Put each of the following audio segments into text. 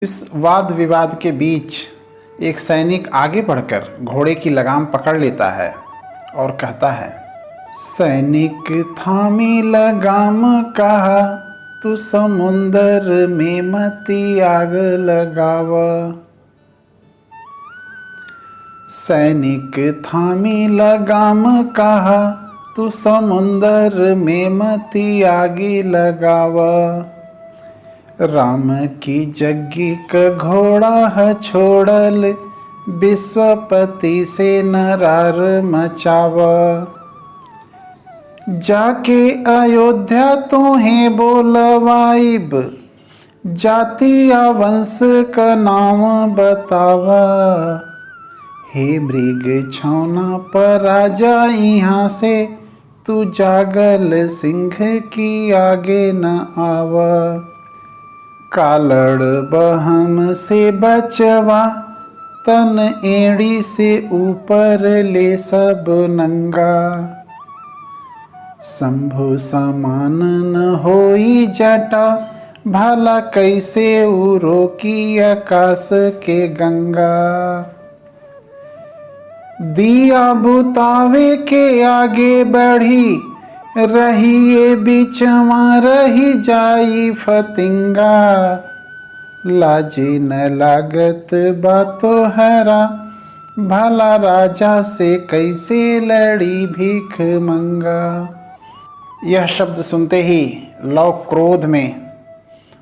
इस वाद विवाद के बीच एक सैनिक आगे बढ़कर घोड़े की लगाम पकड़ लेता है और कहता है, सैनिक थामी लगाम कहा, तू समुंदर में मती आग लगाव। सैनिक थामी लगाम कहा, तू समुंदर में मती आगी लगाव। राम की जग्गी क घोड़ा ह छोड़ल, विश्वपति से नरार मचाव। जाके अयोध्या तोहे बोलवाइब, जातिया वंश का नाम बतावा। हे मृग छौना पर राजा यहाँ से, तू जागल सिंह की आगे न आवा। कालड़ बहम से बचवा, तन एड़ी से ऊपर ले सब नंगा। शंभु समान न होई जटा, भला कैसे उ रोकी आकाश के गंगा। दिया बुतावे के आगे बढ़ी, रहिए बीचवा रही जाई फतिंगा। लाजे न लागत बातो हरा, भला राजा से कैसे लड़ी भीख मंगा। यह शब्द सुनते ही लव क्रोध में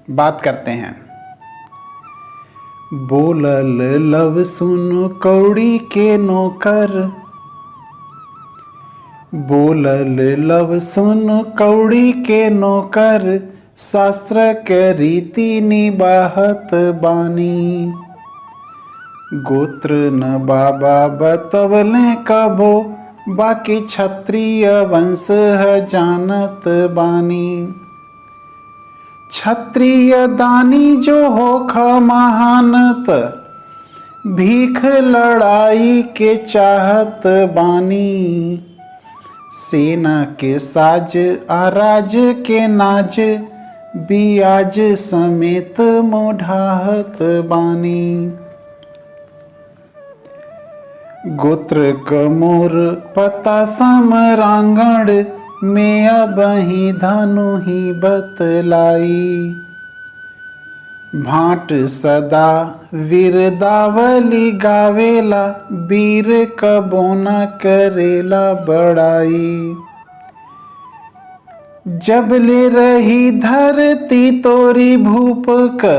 बात करते हैं। बोलल लव सुन कौड़ी के नौकर, बोलल लव सुन कौड़ी के नौकर, शास्त्र के रीति निबाहत बानी। गोत्र न बाबा बतवले कबो, बाकी क्षत्रिय वंश है जानत बानी। क्षत्रिय दानी जो होख महानत, भीख लड़ाई के चाहत बानी। सेना के साज आराज के नाज, बियाज समेत मोढ़ाहत बानी। गोत्र क मोर पता समरांगण, में अबही धनु ही बतलाई। भाट सदा वीरदावली गावेला, वीर कबोना करेला बड़ाई। जब ले रही धरती तोरी भूप क,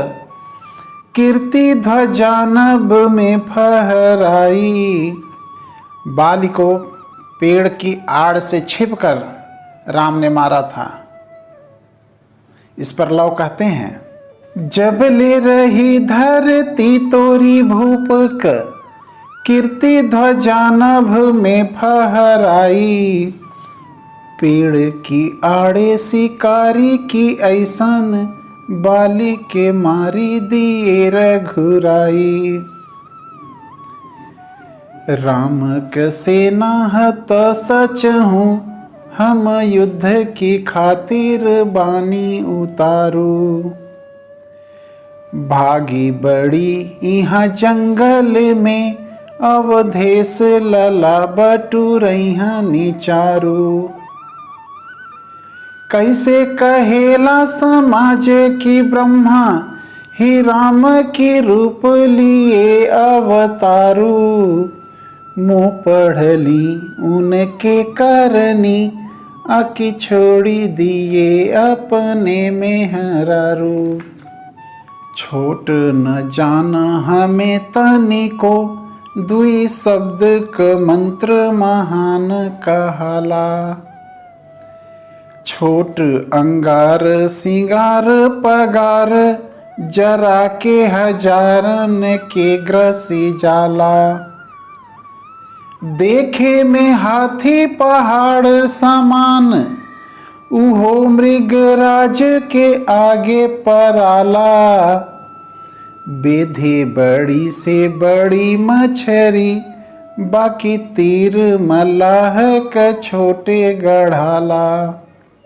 कीर्ति ध्वजा नभ में फहराई। बाली को पेड़ की आड़ से छिपकर राम ने मारा था। इस पर लव कहते हैं, जब ले रही धरती तोरी भूप क, कीर्ति ध्वजा नभ में फहराई। पेड़ की आड़े शिकारी की ऐसन, बाली के मारी दिए रघुराई। राम क सेना हत सच हूँ, हम युद्ध की खातिर बानी उतारू। भागी बड़ी यहाँ जंगल में, अवधेश लला बटुरैहा निचारू। कैसे कहेला समाज की ब्रह्मा, ही राम की रूप लिए अवतारू। मुँह पढ़ली उनके करनी, आकी छोड़ी दिए अपने में हरारू। छोट न जान हमें तनिको, दुई शब्द क मंत्र महान कहाला। छोट अंगार सिंगार पगार, जरा के हजारन के ग्रसी जाला। देखे में हाथी पहाड़ समान, उहो मृगराज के आगे पराला। बेधे बड़ी से बड़ी मछरी, बाकी तीर मल्लाह क छोटे गढ़ाला।